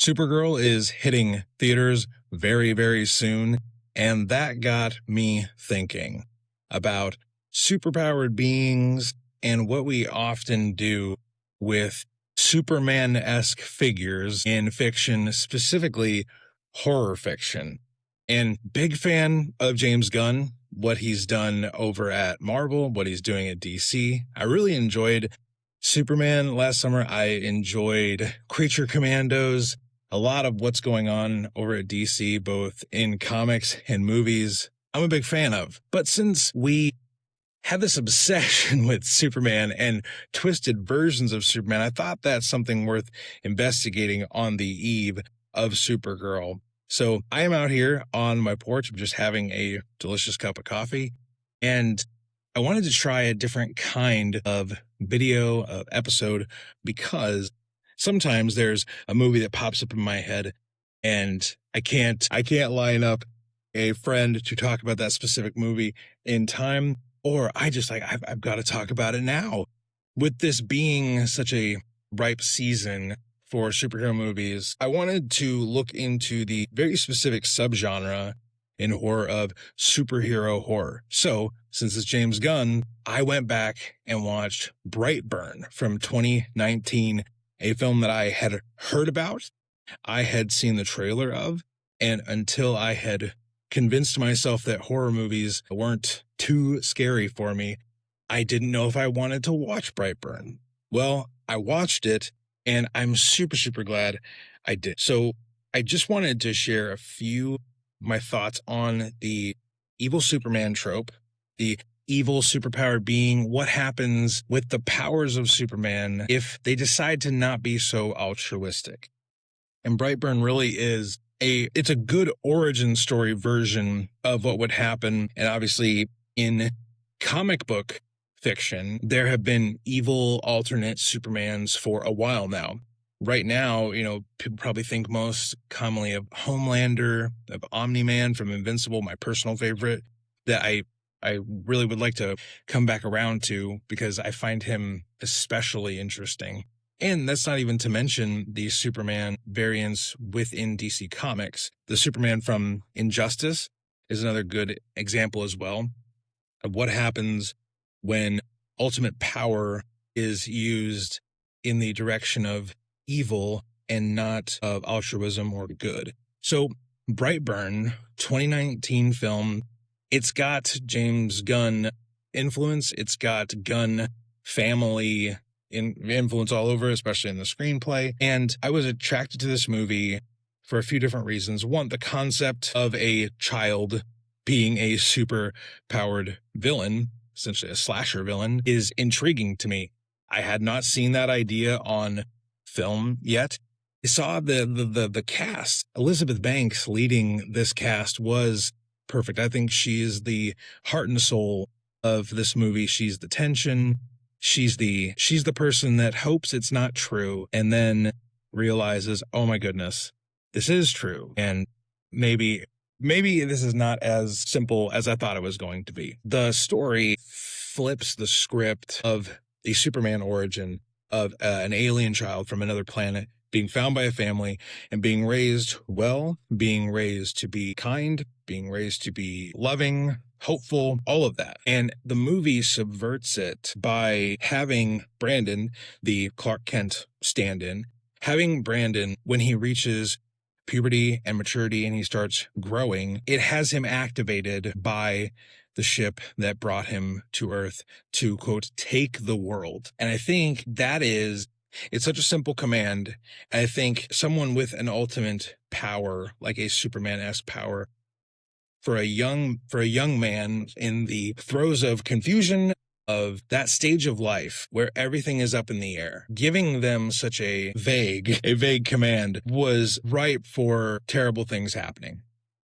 Supergirl is hitting theaters very, very soon, and that got me thinking about superpowered beings and what we often do with Superman-esque figures in fiction, specifically horror fiction. And big fan of James Gunn, what he's done over at Marvel, what he's doing at DC. I really enjoyed Superman last summer. I enjoyed Creature Commandos. A lot of what's going on over at DC, both in comics and movies, I'm a big fan of. But since we had this obsession with Superman and twisted versions of Superman, I thought that's something worth investigating on the eve of Supergirl. So I am out here on my porch, just having a delicious cup of coffee, and I wanted to try a different kind of video episode because sometimes there's a movie that pops up in my head and I can't line up a friend to talk about that specific movie in time, or I've got to talk about it now. With this being such a ripe season for superhero movies, I wanted to look into the very specific subgenre in horror of superhero horror. So, since it's James Gunn, I went back and watched Brightburn from 2019, a film that I had heard about, I had seen the trailer of, and until I had convinced myself that horror movies weren't too scary for me, I didn't know if I wanted to watch Brightburn. Well, I watched it, and I'm super, super glad I did. So I just wanted to share a few my thoughts on the evil Superman trope, the evil superpowered being, what happens with the powers of Superman if they decide to not be so altruistic. And Brightburn really is it's a good origin story version of what would happen. And obviously in comic book fiction, there have been evil alternate Supermans for a while now. Right now, people probably think most commonly of Homelander, of Omni-Man from Invincible, my personal favorite, that I really would like to come back around to because I find him especially interesting. And that's not even to mention the Superman variants within DC Comics. The Superman from Injustice is another good example as well of what happens when ultimate power is used in the direction of evil and not of altruism or good. So Brightburn, 2019 film, it's got James Gunn influence. It's got Gunn family influence all over, especially in the screenplay. And I was attracted to this movie for a few different reasons. One, the concept of a child being a super powered villain, essentially a slasher villain, is intriguing to me. I had not seen that idea on film yet. I saw the cast. Elizabeth Banks leading this cast was perfect. I think she's the heart and soul of this movie. She's the tension. She's the person that hopes it's not true and then realizes, oh my goodness, this is true. And maybe this is not as simple as I thought it was going to be. The story flips the script of a Superman origin of an alien child from another planet being found by a family and being raised well, being raised to be kind, being raised to be loving, hopeful, all of that. And the movie subverts it by having Brandon, the Clark Kent stand-in, having Brandon, when he reaches puberty and maturity and he starts growing, it has him activated by the ship that brought him to Earth to, quote, take the world. And I think it's such a simple command. I think someone with an ultimate power, like a Superman-esque power, for a young man in the throes of confusion of that stage of life where everything is up in the air, giving them such a vague command was ripe for terrible things happening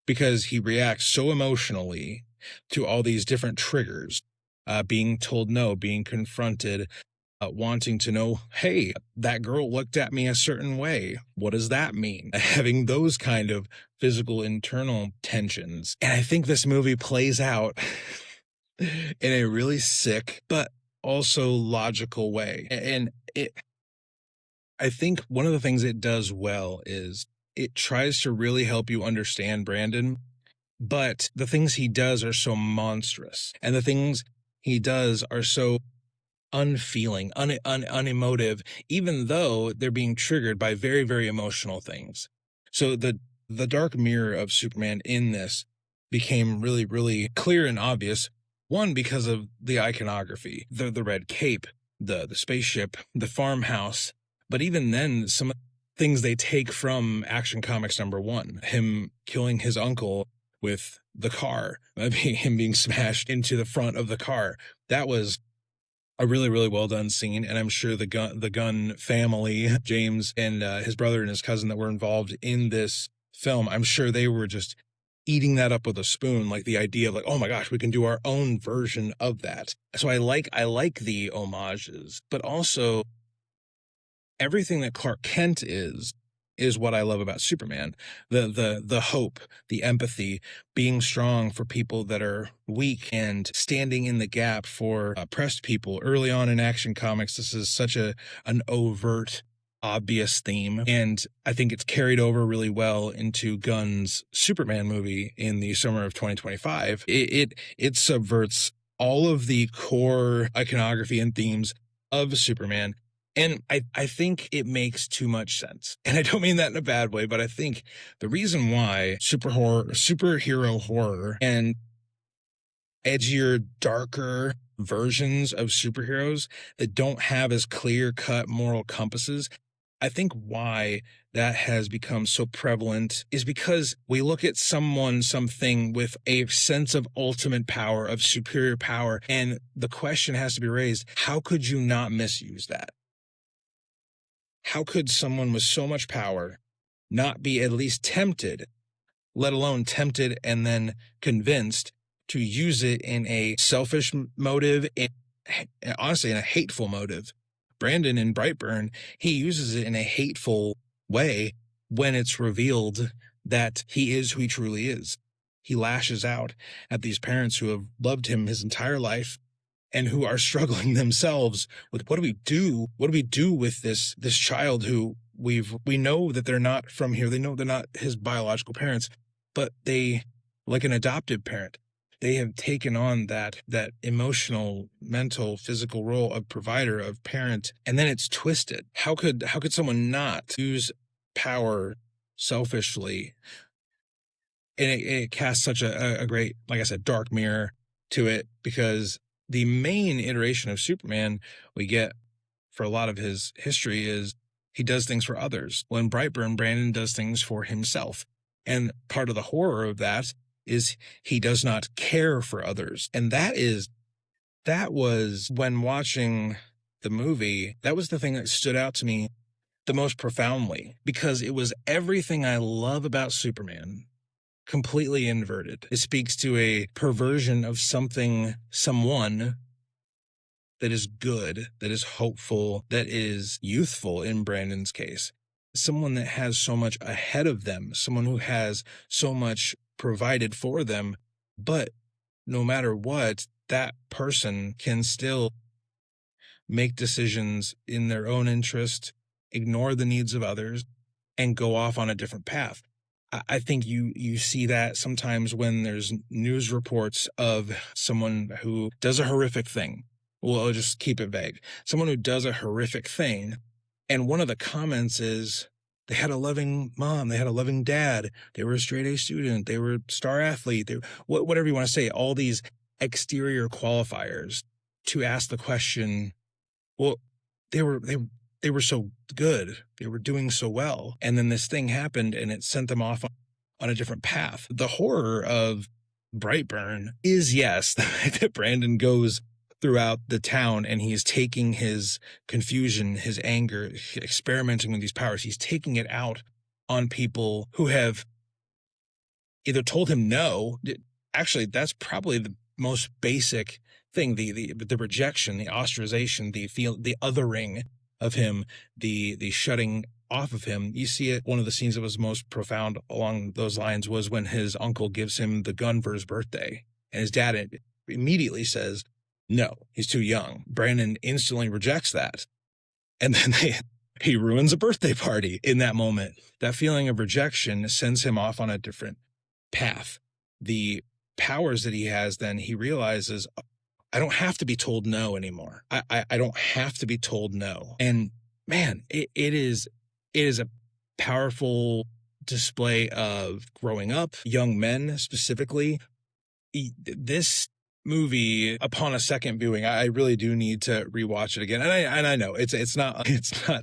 because he reacts so emotionally to all these different triggers, being told no, being confronted, wanting to know, hey, that girl looked at me a certain way. What does that mean? Having those kind of physical internal tensions. And I think this movie plays out in a really sick, but also logical way. And I think one of the things it does well is it tries to really help you understand Brandon, but the things he does are so monstrous, and the things he does are so unfeeling, unemotive, even though they're being triggered by very, very emotional things. So the dark mirror of Superman in this became really, really clear and obvious. One, because of the iconography, the red cape, the spaceship, the farmhouse. But even then, some things they take from Action Comics #1, him killing his uncle with the car, him being smashed into the front of the car. That was a really, really well done scene, and I'm sure the Gunn family, James and his brother and his cousin that were involved in this film, I'm sure they were just eating that up with a spoon, like the idea of like, oh my gosh, we can do our own version of that. So I like the homages, but also everything that Clark Kent is what I love about Superman. The hope, the empathy, being strong for people that are weak and standing in the gap for oppressed people. Early on in Action Comics, this is such an overt, obvious theme, and I think it's carried over really well into Gunn's Superman movie in the summer of 2025. It subverts all of the core iconography and themes of Superman. And I think it makes too much sense. And I don't mean that in a bad way, but I think the reason why superhero horror and edgier, darker versions of superheroes that don't have as clear-cut moral compasses, I think why that has become so prevalent is because we look at something with a sense of ultimate power, of superior power, and the question has to be raised, how could you not misuse that? How could someone with so much power not be at least tempted, let alone tempted and then convinced to use it in a selfish motive, and honestly, in a hateful motive? Brandon in Brightburn, he uses it in a hateful way when it's revealed that he is who he truly is. He lashes out at these parents who have loved him his entire life and who are struggling themselves with what do we do? What do we do with this child who we know that they're not from here. They know they're not his biological parents, but they, like an adoptive parent, they have taken on that emotional, mental, physical role of provider, of parent, and then it's twisted. How could someone not use power selfishly? And it casts such a great, like I said, dark mirror to it, because the main iteration of Superman we get for a lot of his history is he does things for others. Well, in Brightburn, Brandon does things for himself. And part of the horror of that is he does not care for others. And that was, when watching the movie, that was the thing that stood out to me the most profoundly, because it was everything I love about Superman completely inverted. It speaks to a perversion of someone that is good, that is hopeful, that is youthful in Brandon's case. Someone that has so much ahead of them, someone who has so much provided for them, but no matter what, that person can still make decisions in their own interest, ignore the needs of others, and go off on a different path. I think you see that sometimes when there's news reports of someone who does a horrific thing. Well, I'll just keep it vague. Someone who does a horrific thing, and one of the comments is, they had a loving mom, they had a loving dad, they were a straight A student, they were a star athlete, whatever you want to say, all these exterior qualifiers to ask the question, well, they were so good, they were doing so well, and then this thing happened and it sent them off on a different path. The horror of Brightburn is, yes, the fact that Brandon goes throughout the town and he's taking his confusion, his anger, experimenting with these powers, he's taking it out on people who have either told him no. Actually, that's probably the most basic thing, the rejection, the ostracization, the othering of him, the shutting off of him. You see it. One of the scenes that was most profound along those lines was when his uncle gives him the gun for his birthday, and his dad immediately says, no, he's too young. Brandon instantly rejects that. And then he ruins a birthday party in that moment. That feeling of rejection sends him off on a different path. The powers that he has, then he realizes, I don't have to be told no anymore. I don't have to be told no. And man, it is a powerful display of growing up, young men specifically. This movie, upon a second viewing, I really do need to rewatch it again. And I know it's not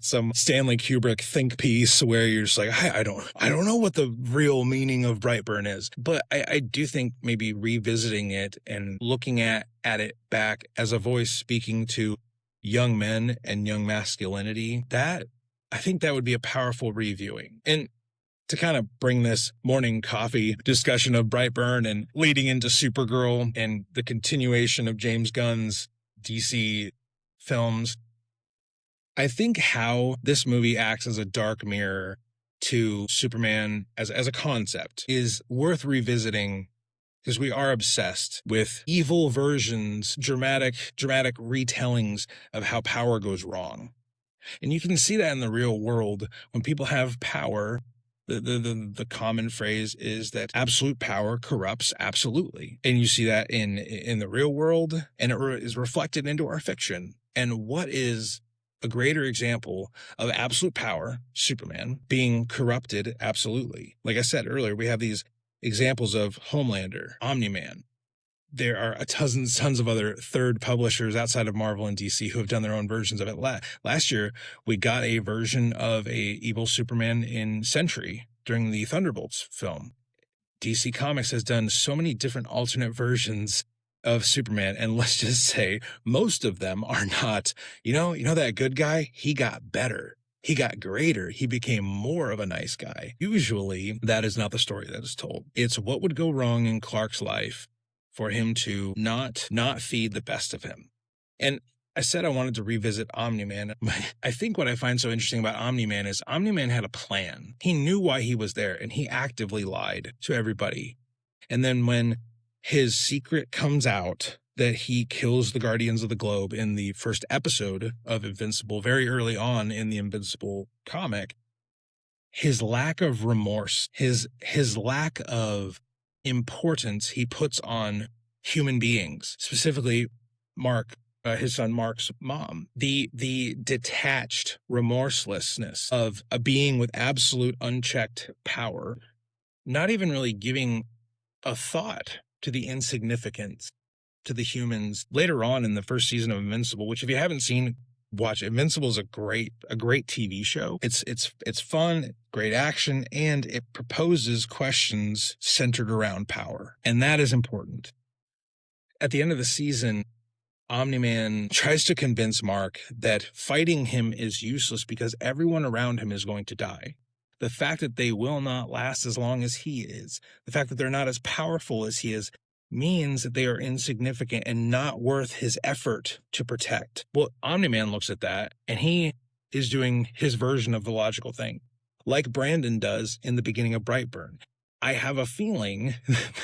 some Stanley Kubrick think piece where you're just like, I don't know what the real meaning of Brightburn is. But I do think maybe revisiting it and looking at it back as a voice speaking to young men and young masculinity, that I think that would be a powerful reviewing. And to kind of bring this morning coffee discussion of Brightburn and leading into Supergirl and the continuation of James Gunn's DC films, I think how this movie acts as a dark mirror to Superman as a concept is worth revisiting, because we are obsessed with evil versions, dramatic retellings of how power goes wrong. And you can see that in the real world when people have power. The common phrase is that absolute power corrupts absolutely. And you see that in the real world, and it is reflected into our fiction. And what is a greater example of absolute power, Superman, being corrupted absolutely? Like I said earlier, we have these examples of Homelander, Omni-Man. There are tons of other third publishers outside of Marvel and DC who have done their own versions of it. Last year, we got a version of a evil Superman in Sentry during the Thunderbolts film. DC Comics has done so many different alternate versions of Superman, and let's just say most of them are not, you know that good guy, he got better. He got greater. He became more of a nice guy. Usually, that is not the story that is told. It's what would go wrong in Clark's life for him to not feed the best of him. And I said I wanted to revisit Omni-Man. I think what I find so interesting about Omni-Man is Omni-Man had a plan. He knew why he was there, and he actively lied to everybody. And then when his secret comes out that he kills the Guardians of the Globe in the first episode of Invincible, very early on in the Invincible comic, his lack of remorse, his lack of importance he puts on human beings, specifically Mark, his son Mark's mom, the detached remorselessness of a being with absolute unchecked power, not even really giving a thought to the insignificance to the humans. Later on in the first season of Invincible, which if you haven't seen, watch. Invincible is a great TV show. It's fun, great action, and it proposes questions centered around power. And that is important. At the end of the season, Omni-Man tries to convince Mark that fighting him is useless because everyone around him is going to die. The fact that they will not last as long as he is, the fact that they're not as powerful as he is, means that they are insignificant and not worth his effort to protect. Well, Omni-Man looks at that, and he is doing his version of the logical thing, like Brandon does in the beginning of Brightburn. I have a feeling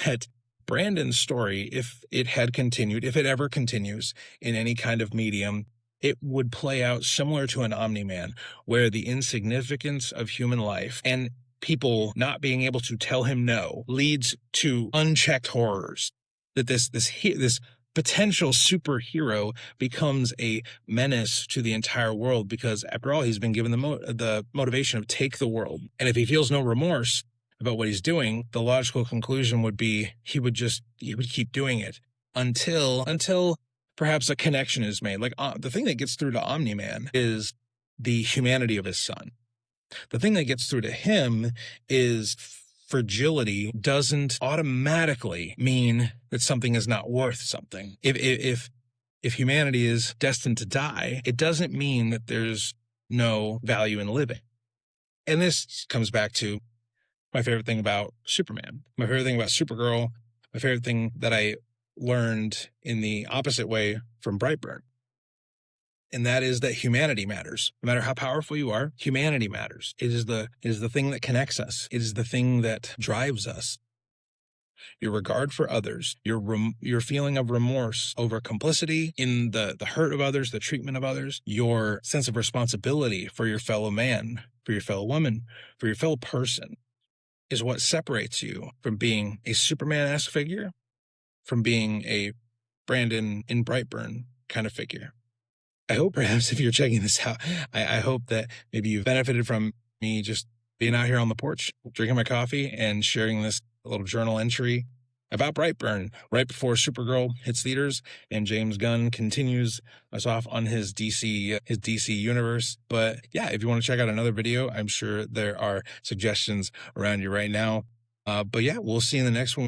that Brandon's story, if it had continued, if it ever continues in any kind of medium, it would play out similar to an Omni-Man, where the insignificance of human life and people not being able to tell him no leads to unchecked horrors. That this potential superhero becomes a menace to the entire world because, after all, he's been given the motivation of take the world. And if he feels no remorse about what he's doing, the logical conclusion would be he would keep doing it until perhaps a connection is made. Like the thing that gets through to Omni-Man is the humanity of his son. The thing that gets through to him is fragility doesn't automatically mean that something is not worth something. If humanity is destined to die, it doesn't mean that there's no value in living. And this comes back to my favorite thing about Superman, my favorite thing about Supergirl, my favorite thing that I learned in the opposite way from Brightburn. And that is that humanity matters. No matter how powerful you are, humanity matters. It is the thing that connects us. It is the thing that drives us. your regard for others, your feeling of remorse over complicity in the hurt of others, the treatment of others, your sense of responsibility for your fellow man, for your fellow woman, for your fellow person is what separates you from being a Superman-esque figure, from being a Brandon in Brightburn kind of figure. I hope perhaps if you're checking this out, I hope that maybe you've benefited from me just being out here on the porch, drinking my coffee and sharing this little journal entry about Brightburn right before Supergirl hits theaters and James Gunn continues us off on his DC universe. But yeah, if you want to check out another video, I'm sure there are suggestions around you right now. But yeah, we'll see you in the next one.